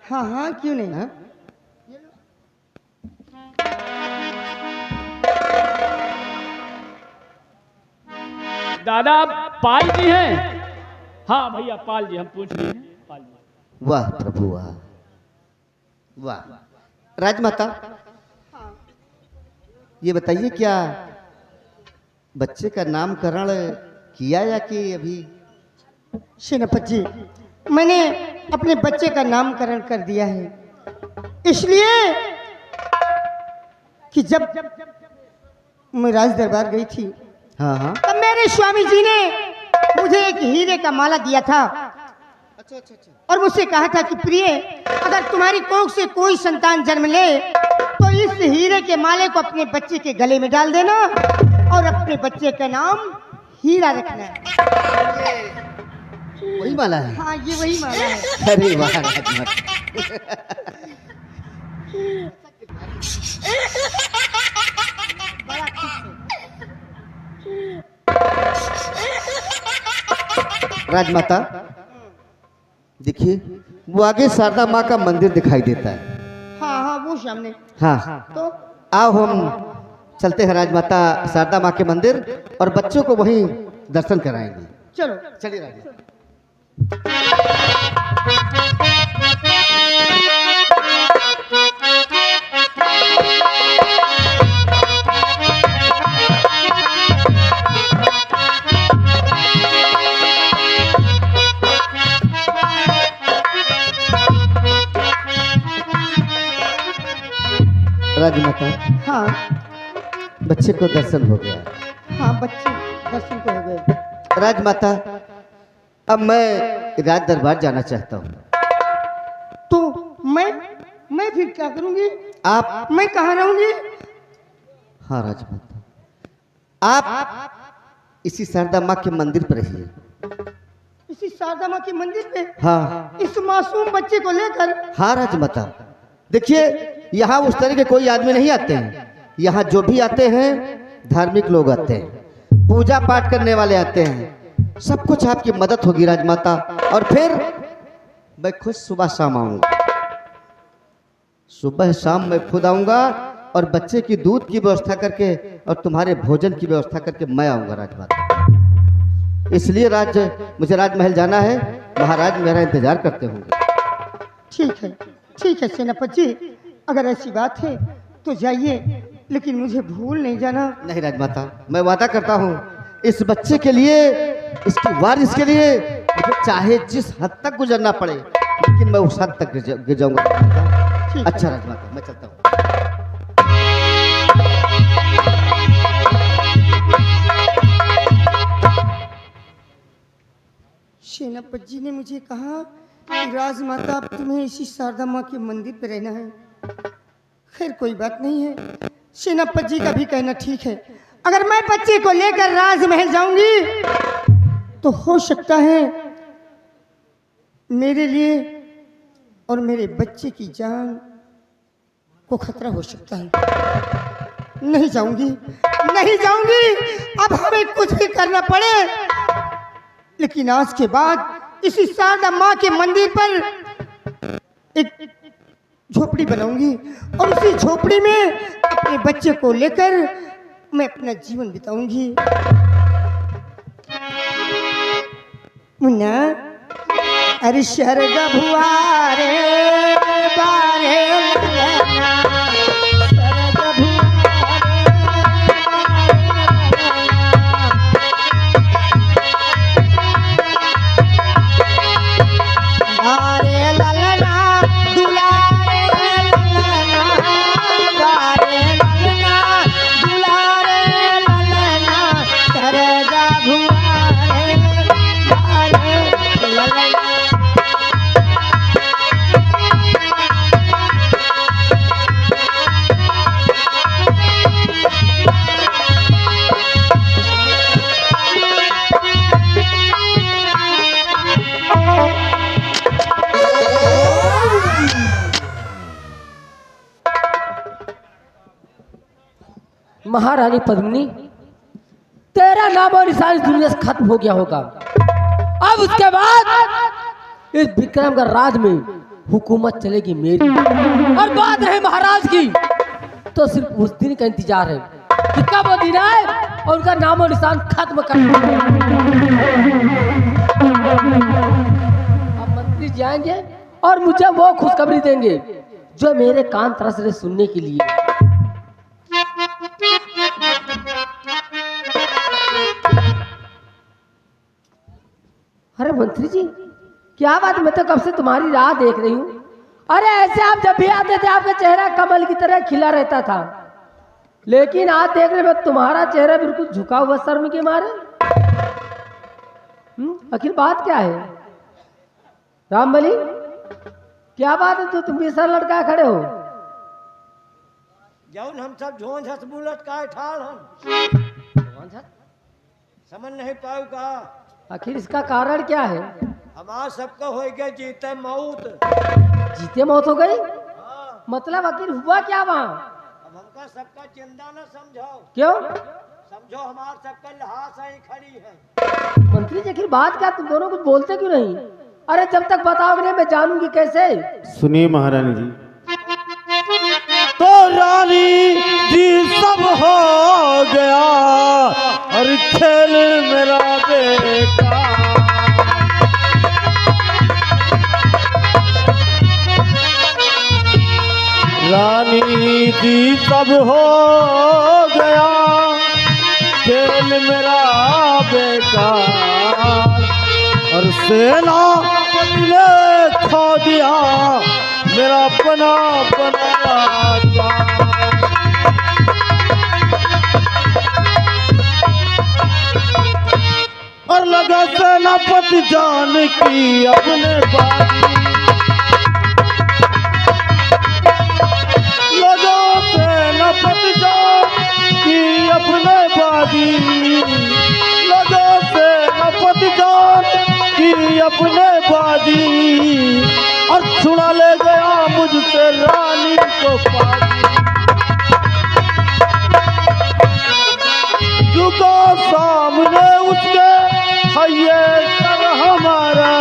हाँ हाँ, क्यों नहीं। हाँ? दादा आप पाल जी हैं? हाँ भैया पाल जी, हम पूछ रहे हैं पाल जी। वाह प्रभु वाह वाह। राजमाता, ये बताइए क्या बच्चे का नामकरण किया या कि अभी? सेनापति जी, मैंने अपने बच्चे का नामकरण कर दिया है, इसलिए कि जब मैं राज दरबार गई थी, हाँ हाँ। तब मेरे स्वामी जी ने मुझे एक हीरे का माला दिया था। अच्छा अच्छा अच्छा। और मुझसे कहा था कि प्रिय, अगर तुम्हारी कोख से कोई संतान जन्म ले तो इस हीरे के माले को अपने बच्चे के गले में डाल देना और अपने बच्चे का नाम हीरा रखना है। वही माला है? हाँ, ये वही माला है। अरे वाह राजमाता। बड़ा खुश हूँ। राजमाता, देखिए वो आगे शारदा माँ का मंदिर दिखाई देता है। हाँ हाँ, वो सामने। हाँ, तो आओ हम चलते हैं राजमाता शारदा माँ के मंदिर और बच्चों को वहीं दर्शन कराएंगे। चलो। चलिए राजमाता। राजमाता, हाँ बच्चे को दर्शन हो गया। हाँ, बच्चे दर्शन को हो गए। राजमाता, अब मैं राज दरबार जाना चाहता हूँ। तो मैं फिर क्या करूंगी? आप? मैं कहाँ रहूंगी? हाँ राजमाता, आप इसी शारदा माँ के मंदिर पर रहिए। इसी शारदा माँ के मंदिर पे हाँ इस मासूम बच्चे को लेकर। हाँ राजमाता, देखिए यहाँ उस तरह के कोई आदमी नहीं आते हैं। यहाँ जो भी आते हैं धार्मिक लोग आते हैं, पूजा पाठ करने वाले आते हैं। सब कुछ आपकी मदद होगी राजमाता। और फिर मैं खुद सुबह शाम आऊँगा, सुबह शाम मैं खुद आऊँगा और बच्चे की दूध की व्यवस्था करके और तुम्हारे भोजन की व्यवस्था करके मैं आऊँगा राजमाता। इसलिए मुझे राजमहल जाना है, महाराज मेरा इंतजार करते होंगे। ठीक है सेनापति जी, अगर ऐसी बात है तो जाइए, लेकिन मुझे भूल नहीं जाना। नहीं राजमाता, मैं वादा करता हूँ इस बच्चे के लिए, इसकी वारिस के लिए मुझे चाहे जिस हद तक गुजरना पड़े, लेकिन मैं उस हद तक गिर जाऊंगा। अच्छा राजमाता, मैं चलता हूँ। सेनापति जी ने मुझे कहा कि राजमाता अब तुम्हें इसी शारदा माँ के मंदिर पे रहना है। खैर कोई बात नहीं है, सेनापति जी का भी कहना ठीक है। अगर मैं बच्चे को लेकर राजमहल जाऊंगी तो हो सकता है मेरे लिए और मेरे बच्चे की जान को खतरा हो सकता है। नहीं जाऊंगी, अब हमें कुछ भी करना पड़े, लेकिन आज के बाद इसी शारदा माँ के मंदिर पर एक झोपड़ी बनाऊंगी और उसी झोपड़ी में अपने बच्चे को लेकर मैं अपना जीवन बिताऊंगी। मुन्ना, अरे शरदा भुआ रे बारे लगना, शरदा भुआ बारे ललना, दुलारे ललना, बारे ललना, दुलारे ललना, शरदा भुआ रे बारे ललना। महारानी पद्मिनी, तेरा नाम और निशान इस दुनिया से खत्म हो गया होगा। अब उसके बाद इस विक्रमगढ़ राज में हुकूमत चलेगी मेरी, और बात रहे महाराज की तो सिर्फ उस दिन का इंतजार है कि कब वो दिन आए और उनका नाम और निशान खत्म कर। अब मंत्री जाएंगे और मुझे वो खुशखबरी देंगे जो मेरे कान तरस रहे सुनने के लिए। अरे मंत्री जी, क्या बात, मैं तो कब से तुम्हारी राह देख रही हूँ। अरे ऐसे आप जब भी आते थे आपका चेहरा कमल की तरह खिला रहता था, लेकिन आज देखने में तुम्हारा चेहरा बिल्कुल झुका हुआ शर्म के मारे। आखिर बात क्या है? रामबली, क्या बात है? तुम भी सर लटका खड़े हो। जौन हम सब झोंझ हंस बुलट का ठाल हम समझ नहीं पाऊ का। आखिर इसका कारण क्या है? हमार सबका हो गया जीते मौत। जीते मौत हो गई? हाँ। मतलब आखिर हुआ क्या वहाँ? अब हमका सबका चिंता न समझो। क्यों? समझो हमार सबका लिहाज ही खड़ी है। मंत्री जी, आखिर बात क्या? तुम दोनों कुछ बोलते क्यों नहीं? अरे जब तक बताओगे नहीं मैं जानूंगी कैसे? सुनिए महारानी जी, तो रानी जी सब हो गया और खेल मेरा बेटा। रानी जी सब हो गया खेल मेरा बेटा, और सेना ने खो दिया मेरा बना बनाया। और लगा सेनापति जान की अपने बाजी, लगा सेनापति जान की अपने बाजी, लगा सेनापति जान की अपने बाजी और छुड़ा ले गया मुझसे रानी को पाजी। झुका सामने उसके हैये सर हमारा,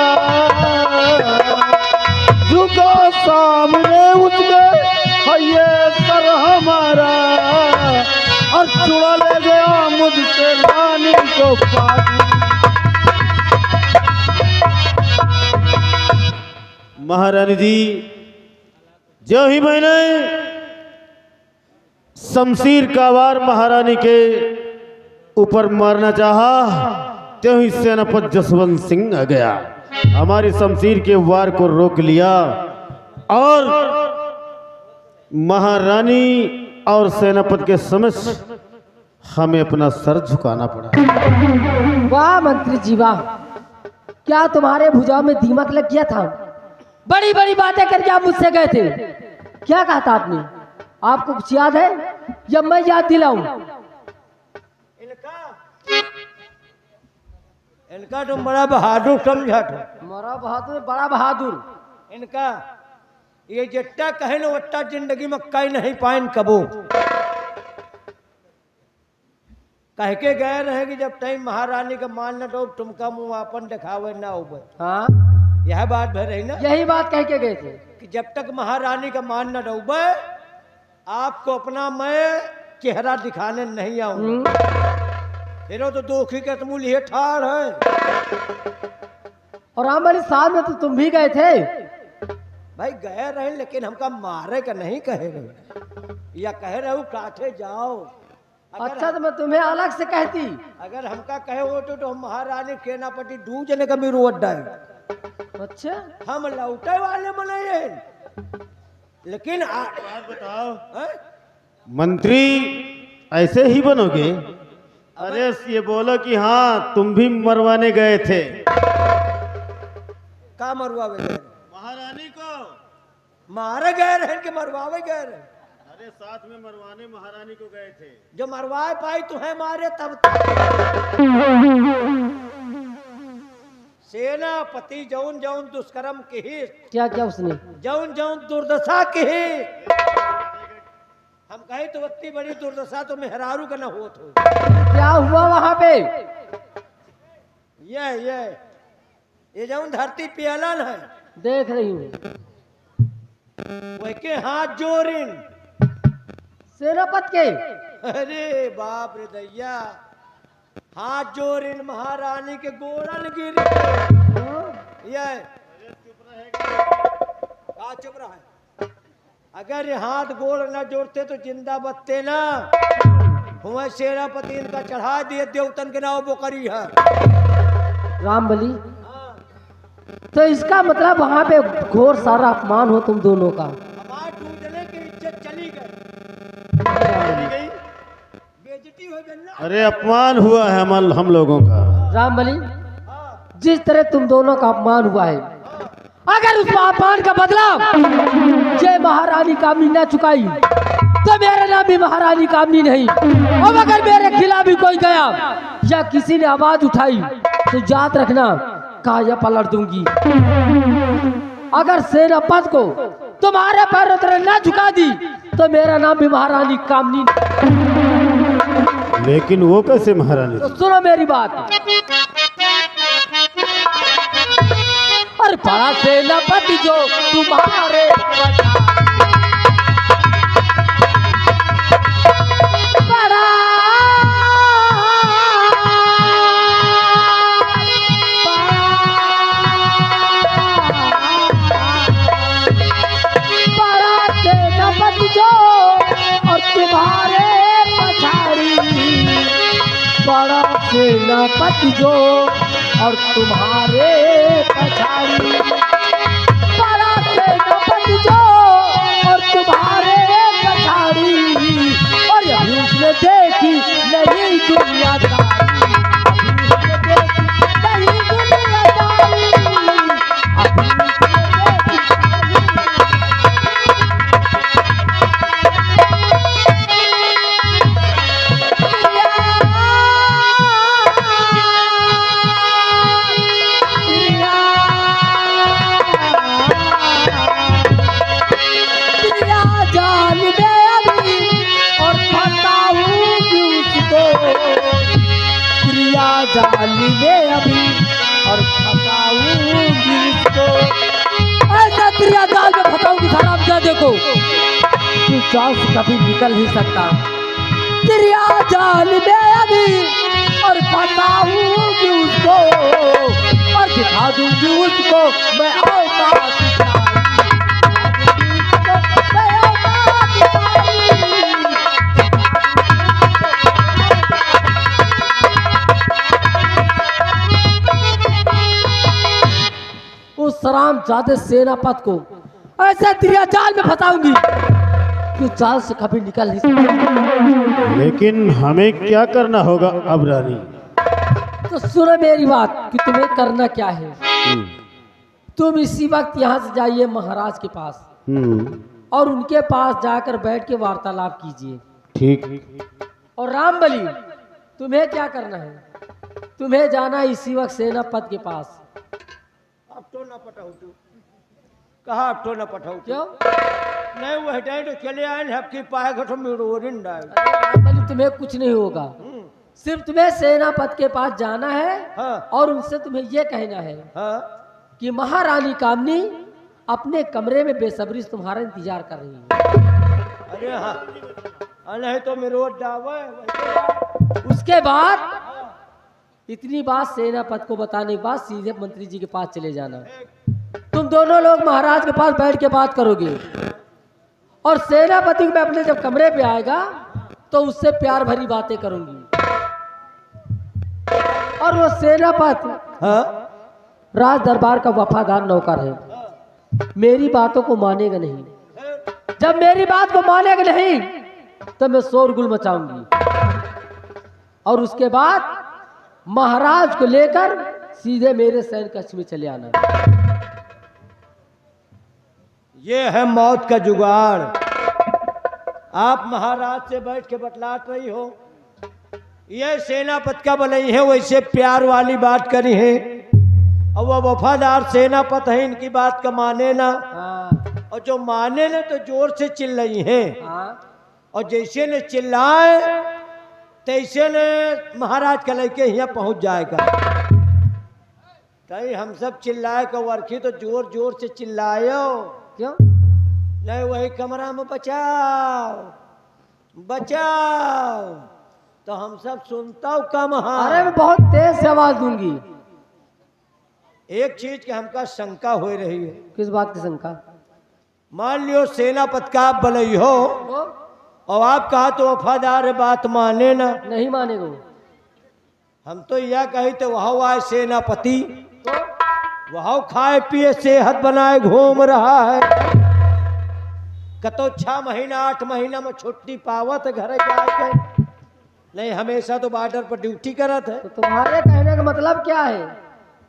झुका सामने उसके हैये सर हमारा और छुड़ा ले गया मुझसे रानी को पाजी। महारानी जी, जो ही मैंने शमशीर का वार महारानी के ऊपर मारना चाहा, त्यों ही सेनापति जसवंत सिंह आ गया, हमारी शमशीर के वार को रोक लिया और महारानी और सेनापति के समक्ष हमें अपना सर झुकाना पड़ा। वाह मंत्री जी वाह, क्या तुम्हारे भुजाओं में दीमक लग गया था? बड़ी बड़ी बातें करके आप मुझसे गए थे, क्या कहा था आपने? आपको कुछ याद है या मैं याद दिलाऊं? इनका तुम बड़ा बहादुर समझा तो। बड़ा बहादुर, बड़ा बहादुर। इनका ये जट्टा कहे न वट्टा जिंदगी में कहीं नहीं पाइन कबो। कह के गए रहे कि जब टाइम महारानी का मान न दो तुमका मुंह अपन दिखावे ना उबे। हाँ यह बात भर रही ना, यही बात कह के गए थे कि जब तक महारानी का मान न डूबे आपको अपना मैं चेहरा दिखाने नहीं आऊंगा। फिर तो दोखी के तुम लिए ठाड़ है। और हमारे साथ में तो तुम भी गए थे। भाई गए रहे लेकिन हमका मारे का नहीं कहे रहे, या कहे रहे काठे जाओ। अच्छा तो मैं तुम्हें अलग से कहती। अगर हमका कहे हो तो हम महारानी सेनापति दू जने का मेरू अड्डाए। अच्छा हम लौटे वाले मनाए, लेकिन बात बताओ, है? मंत्री ऐसे ही बनोगे? अरे ये बोलो कि हाँ तुम भी मरवाने गए थे का मरवावे गए? महारानी को। मारे गए रहे कि मरवावे गए रहे? अरे साथ में मरवाने महारानी को गए थे। जो मरवाए पाई तो है मारे तब। सेनापति जौन जौन दुष्कर्म के ही, क्या क्या उसने? जौन जौन दुर्दशा के ही, हम कहे तो इतनी बड़ी दुर्दशा तो मेहरारू का न होत हो। क्या हुआ वहां पे? ये जौन धरती पियलन है, देख रही हूँ। वह के हाथ जोरिन। सेनापत के? अरे बाप रे दैया, हाथ जोरिन महारानी के गोड़न गिरी। चुप रहा है। अगर ये हाथ गोड़ न जोड़ते तो जिंदा बचते ना। हुआ सेनापति इनका चढ़ा दिए देवतन के नाव बोकरी है। रामबली, तो इसका मतलब वहां पे घोर सारा अपमान हो तुम दोनों का। हमारे टूटने की इज्जत चली गई, बेइज्जती हो गई ना। अरे अपमान हुआ है हम लोगों का। रामबली, जिस तरह तुम दोनों का अपमान हुआ है, अगर उस अपमान का बदला ये महारानी कामनी न चुकाई तो मेरा नाम भी महारानी कामनी नहीं। और अगर मेरे खिलाफ भी कोई गया या किसी ने आवाज उठाई तो याद रखना काया पलट दूंगी। अगर सेनापति को तुम्हारे पैरों तरह न झुका दी तो मेरा नाम भी महारानी कामनी नहीं। लेकिन वो कैसे महारानी? तो सुनो मेरी बात। और बड़ा सेनापति जो तुम्हारे बड़ा सेनापति जो और तुम्हारे पछाड़ी, बड़ा सेनापति जो और तुम्हारे पछाड़ी, बड़ा सेनापति जो और तुम्हारे पछाड़ी। और अभी उसने देखी नहीं दुनियादारी, अभी उसने देखी नहीं दुनियादारी, अभी उसने देखी जाली में अभी और फंसाऊंगी उसको, ऐसा तेरा जाल में फंसाऊंगी हरामजादे को, तू जाल से कभी निकल नहीं सकता। तेरा जाल में अभी और फंसाऊंगी उसको और दिखा दूंगी उसको मैं औकात उस हरामजादे सेनापति को ऐसे तेरा जाल में फंसाऊंगी कि जाल से कभी निकल नहीं सकता। लेकिन हमें क्या करना होगा अब रानी? तो सुनो मेरी बात कि तुम्हें करना क्या है। तुम इसी वक्त यहाँ से जाइए महाराज के पास और उनके पास जाकर बैठ के वार्तालाप कीजिए। ठीक। और रामबली तुम्हें क्या करना है, तुम्हें जाना है इसी वक्त सेनापति के पास। अब तो ना पटाऊ तू, कहा अब तो ना पटाऊ क्यों? नहीं वो हटाए तो चले आए ना आपकी पाए घटो में रोरिन डाल। रामबली तुम्हें कुछ नहीं होगा, सिर्फ तुम्हें सेनापति के पास जाना है हाँ। और उनसे तुम्हें यह कहना है हाँ कि महारानी कामनी अपने कमरे में बेसब्री से तुम्हारा इंतजार कर रही है। अरे हाँ नहीं तो मैं रोज डावा उसके बाद इतनी बात सेनापति को बताने के बाद सीधे मंत्री जी के पास चले जाना। तुम दोनों लोग महाराज के पास बैठ के बात करोगे और सेनापति में अपने जब कमरे पे आएगा तो उससे प्यार भरी बातें करूंगी। और वो सेनापति हाँ राज दरबार का वफादार नौकर है, मेरी बातों को मानेगा नहीं। जब मेरी बात को मानेगा नहीं तो मैं शोरगुल मचाऊंगी और उसके बाद महाराज को लेकर सीधे मेरे सैन्य कक्ष में चले आना। ये है मौत का जुगाड़। आप महाराज से बैठ के बतलाट रही हो, ये सेनापति का बनई है, वैसे प्यार वाली बात करी है और वह वफादार सेनापति है, इनकी बात का माने ना। हाँ, और जो माने ना तो जोर से चिल्ल रही है हाँ, और जैसे ने चिल्लाए तैसे ने महाराज का लेके यहाँ पहुंच जाएगा। कहीं हम सब चिल्लाए का वर्खी तो जोर जोर से चिल्लायो, क्यों? नहीं वही कमरा में बचाओ बचाओ तो हम सब सुनता हूँ कम। अरे मैं बहुत तेज से आवाज दूंगी। एक चीज की हमका शंका हो रही है। किस बात की शंका? मान लियो सेनापति का आप बलई हो वो और आप कहा तो वफादार है, बात माने ना। नहीं मानेगा वो। हम तो यह कही तो वह आए सेनापति, तो वह खाए पिए सेहत बनाए घूम रहा है, कतो 6 महीना 8 महीना में छुट्टी पावत घर जाके, नहीं हमेशा तो बॉर्डर पर ड्यूटी करत है। तो तुम्हारे कहने का मतलब क्या है?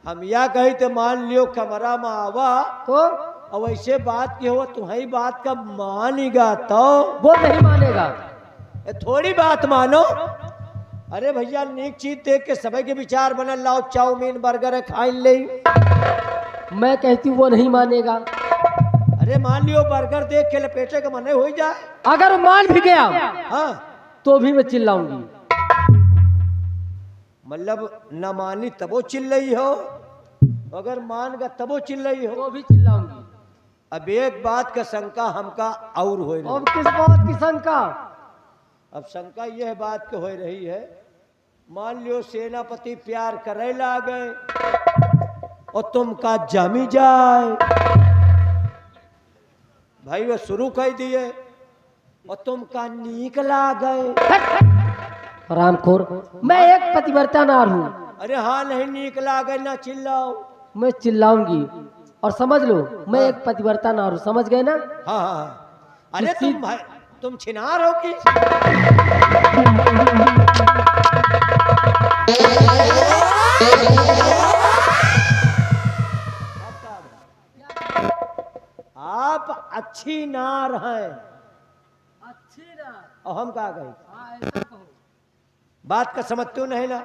हम यह कही तो मान लियो कमरा में आवा तो और वैसे बात की हो तुम्हारी बात का मानेगा तो वो नहीं मानेगा। थोड़ी बात मानो। अरे भैया नेक चीज देख के सबे के विचार बनल, लाओ चाउमीन बर्गर है खाई ले। मैं कहती हूँ वो नहीं मानेगा। अरे मान लियो बर्गर देख के लपेटे का मन हो जाए। अगर वो मान भी गया हाँ तो भी मैं चिल्लाऊंगी। मतलब न मानी तबो चिल्ल रही हो, अगर मान गा तबो चिल्ल रही हो। तो भी चिल्लाऊंगी। अब एक बात का शंका हमका और हो रही। अब किस बात की शंका? अब शंका यह बात के हो रही है, मान लियो सेनापति प्यार करे ला गए और तुम का जमी जाए, भाई वो शुरू कर दिए और तुम का नीक ला गए। रामखोर, मैं एक पतिव्रता नार हूँ। अरे हाँ नहीं नीक ला गए ना चिल्लाओ। मैं चिल्लाऊंगी और समझ लो मैं एक पतिव्रता नार हूँ, समझ गए ना? हाँ हाँ हाँ। अरे तुम भाई तुम छिनार हो कि? आप अच्छी नार हैं अच्छी नार। और हम कहा गए बात का समझते हो नहीं ना?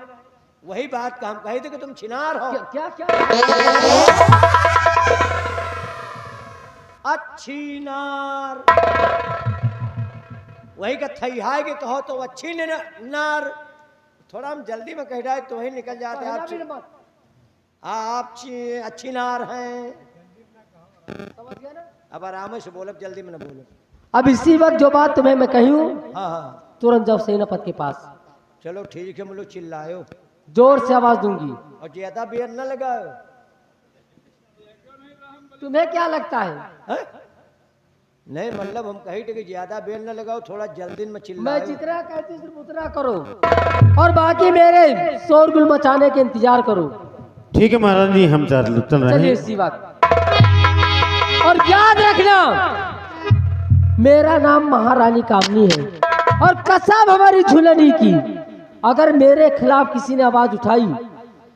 वही बात का हम कहे थे कि तुम छिनार हो। क्या क्या? अच्छी नार, वही का थैहाय के कहो तो अच्छी नार थोड़ा हम जल्दी में कह रहे तो ही निकल जाते आप आप अच्छी नार हैं। अब आराम से बोलो, जल्दी में ना बोलो। अब इसी वक्त जो बात तुम्हें मैं कही हूँ, हाँ हाँ तुरंत जाओ सेनापति के पास। चलो ठीक है, मुझे चिल्लायो जोर से आवाज दूंगी। और ज्यादा बेर न लगाओ। तुम्हें क्या लगता है? हैं? नहीं मतलब हम कही थे कि ज्यादा बेर न लगाओ, थोड़ा जल्दी में मैं चिल्लाओ। जितना कहती हूँ सिर्फ उतना करो, और बाकी मेरे शोरगुल मचाने के इंतजार करो। ठीक है महाराज जी, हम चार लुटन रहे चलिए हैं। इसी वक्त। और याद रखना, मेरा नाम महारानी कामनी है और कसम हमारी झुलनी की, अगर मेरे खिलाफ किसी ने आवाज उठाई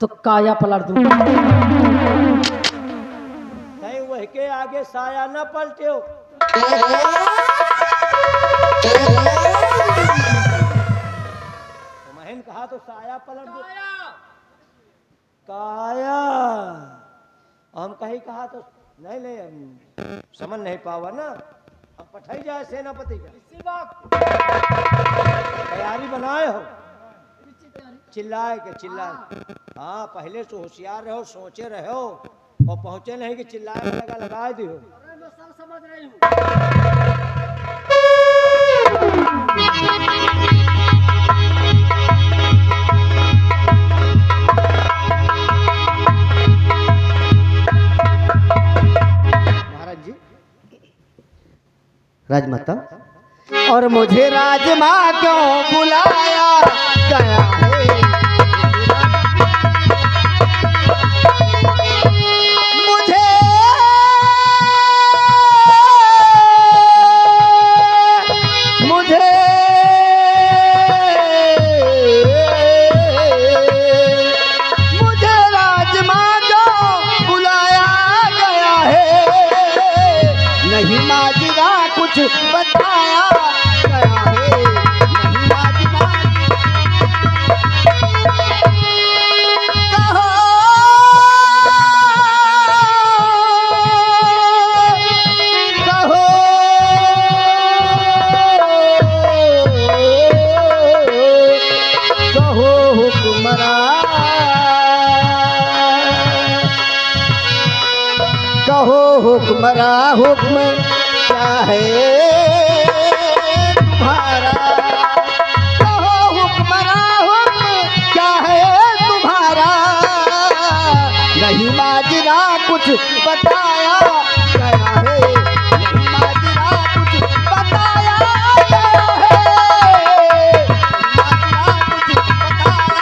तो काया पलट दूंगा। नहीं वह के आगे साया न पलटे हो। महन कहा तो साया पलट दो। काया हम कहीं कहा तो नहीं नहीं हम समझ नहीं पावा ना। अब पठाई जाए सेनापति का। तैयारी बनाए हो? चिल्लाए के चिल्लाए। हाँ पहले से होशियार रहो, सोचे रहो और पहुंचे नहीं कि चिल्लाए लगा दियो। महाराज जी, राजमाता, और मुझे राजमा क्यों बुलाया गया है? मुझे मुझे मुझे राजमा क्यों बुलाया गया है? नहीं माजरा कुछ बताया गया है। नहीं माजरा कहो कहो कहो हुक्मरान, कहो हुक्मरा हुक्म क्या है तुम्हारा? कहो हुक्मरा हुक्म क्या है तुम्हारा? नहीं माजरा कुछ बताया गया है। नहीं माजरा कुछ बताया गया है। माजरा कुछ बताया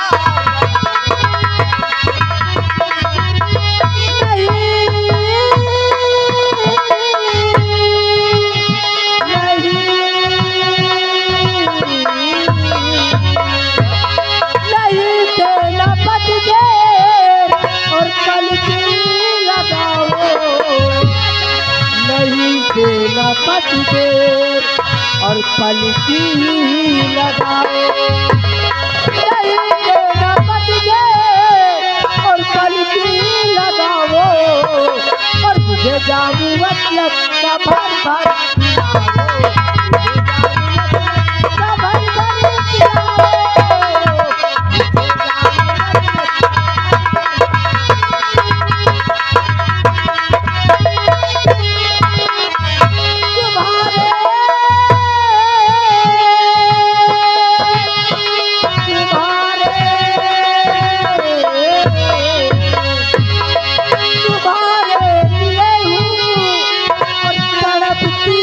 नहीं देना पत दे और कल की लगाओ। नहीं देना पत दे और पल की लगाओ। नहीं